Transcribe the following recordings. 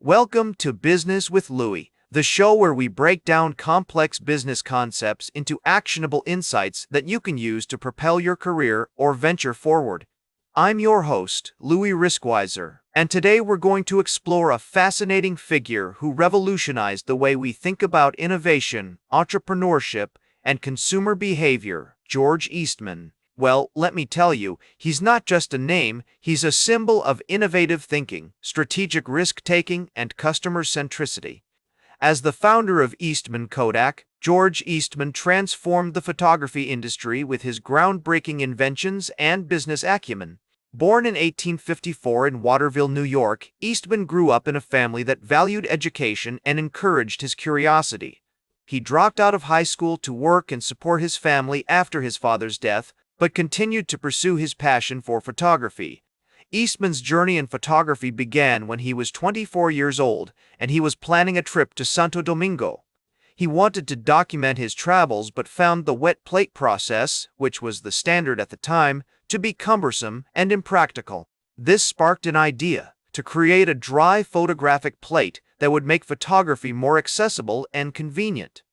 Welcome to Business with Louis, the show where we break down complex business concepts into actionable insights that you can use to propel your career or venture forward. I'm your host, Louis Riskweiser, and today we're going to explore a fascinating figure who revolutionized the way we think about innovation, entrepreneurship, and consumer behavior, George Eastman. Well, let me tell you, he's not just a name, he's a symbol of innovative thinking, strategic risk-taking, and customer centricity. As the founder of Eastman Kodak, George Eastman transformed the photography industry with his groundbreaking inventions and business acumen. Born in 1854 in Waterville, New York, Eastman grew up in a family that valued education and encouraged his curiosity. He dropped out of high school to work and support his family after his father's death, but continued to pursue his passion for photography. Eastman's journey in photography began when he was 24 years old, and he was planning a trip to Santo Domingo. He wanted to document his travels but found the wet plate process, which was the standard at the time, to be cumbersome and impractical. This sparked an idea to create a dry photographic plate that would make photography more accessible and convenient.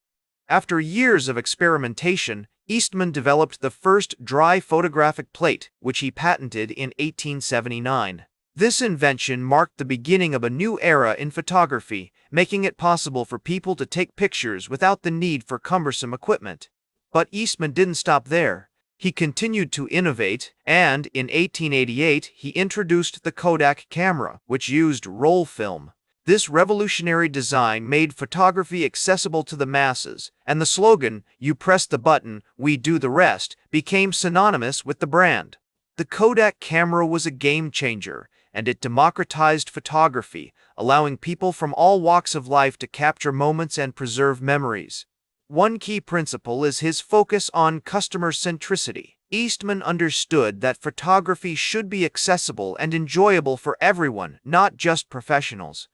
After years of experimentation, Eastman developed the first dry photographic plate, which he patented in 1879. This invention marked the beginning of a new era in photography, making it possible for people to take pictures without the need for cumbersome equipment. But Eastman didn't stop there. He continued to innovate, and in 1888 he introduced the Kodak camera, which used roll film. This revolutionary design made photography accessible to the masses, and the slogan, "You press the button, we do the rest," became synonymous with the brand. The Kodak camera was a game changer, and it democratized photography, allowing people from all walks of life to capture moments and preserve memories. One key principle is his focus on customer centricity. Eastman understood that photography should be accessible and enjoyable for everyone, not just professionals.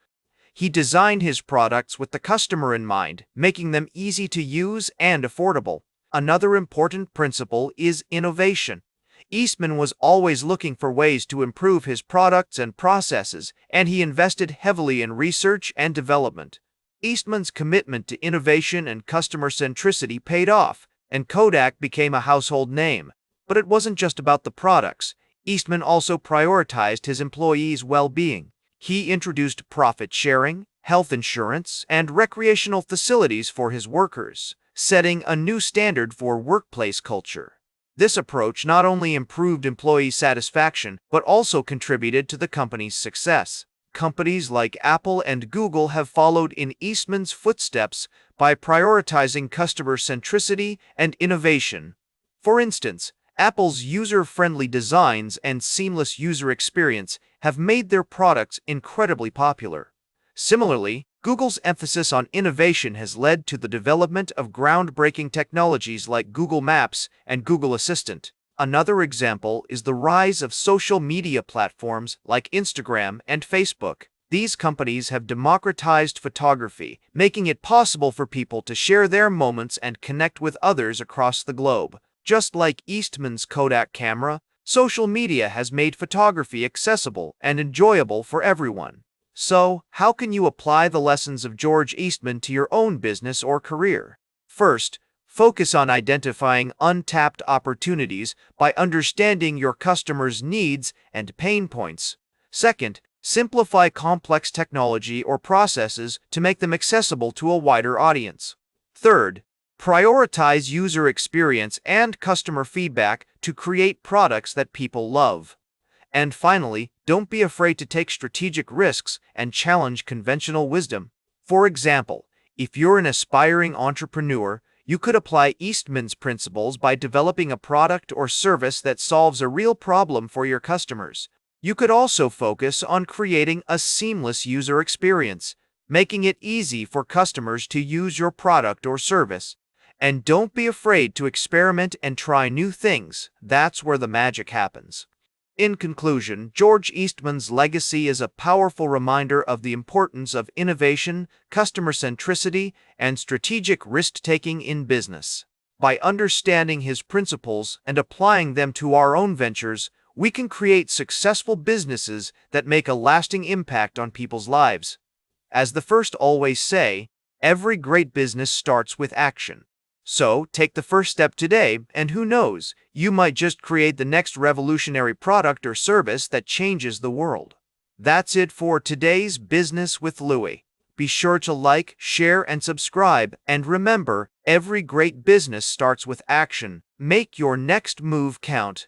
He designed his products with the customer in mind, making them easy to use and affordable. Another important principle is innovation. Eastman was always looking for ways to improve his products and processes, and he invested heavily in research and development. Eastman's commitment to innovation and customer centricity paid off, and Kodak became a household name. But it wasn't just about the products. Eastman also prioritized his employees' well-being. He introduced profit sharing, health insurance, and recreational facilities for his workers, setting a new standard for workplace culture. This approach not only improved employee satisfaction, but also contributed to the company's success. Companies like Apple and Google have followed in Eastman's footsteps by prioritizing customer centricity and innovation. For instance, Apple's user-friendly designs and seamless user experience have made their products incredibly popular. Similarly, Google's emphasis on innovation has led to the development of groundbreaking technologies like Google Maps and Google Assistant. Another example is the rise of social media platforms like Instagram and Facebook. These companies have democratized photography, making it possible for people to share their moments and connect with others across the globe. Just like Eastman's Kodak camera, social media has made photography accessible and enjoyable for everyone. So, how can you apply the lessons of George Eastman to your own business or career? First, focus on identifying untapped opportunities by understanding your customers' needs and pain points. Second, simplify complex technology or processes to make them accessible to a wider audience. Third, prioritize user experience and customer feedback to create products that people love. And finally, don't be afraid to take strategic risks and challenge conventional wisdom. For example, if you're an aspiring entrepreneur, you could apply Eastman's principles by developing a product or service that solves a real problem for your customers. You could also focus on creating a seamless user experience, making it easy for customers to use your product or service. And don't be afraid to experiment and try new things. That's where the magic happens. In conclusion, George Eastman's legacy is a powerful reminder of the importance of innovation, customer centricity, and strategic risk-taking in business. By understanding his principles and applying them to our own ventures, we can create successful businesses that make a lasting impact on people's lives. As the first always say, every great business starts with action. So, take the first step today, and who knows, you might just create the next revolutionary product or service that changes the world. That's it for today's Business with Louis. Be sure to like, share, and subscribe, and remember, every great business starts with action. Make your next move count.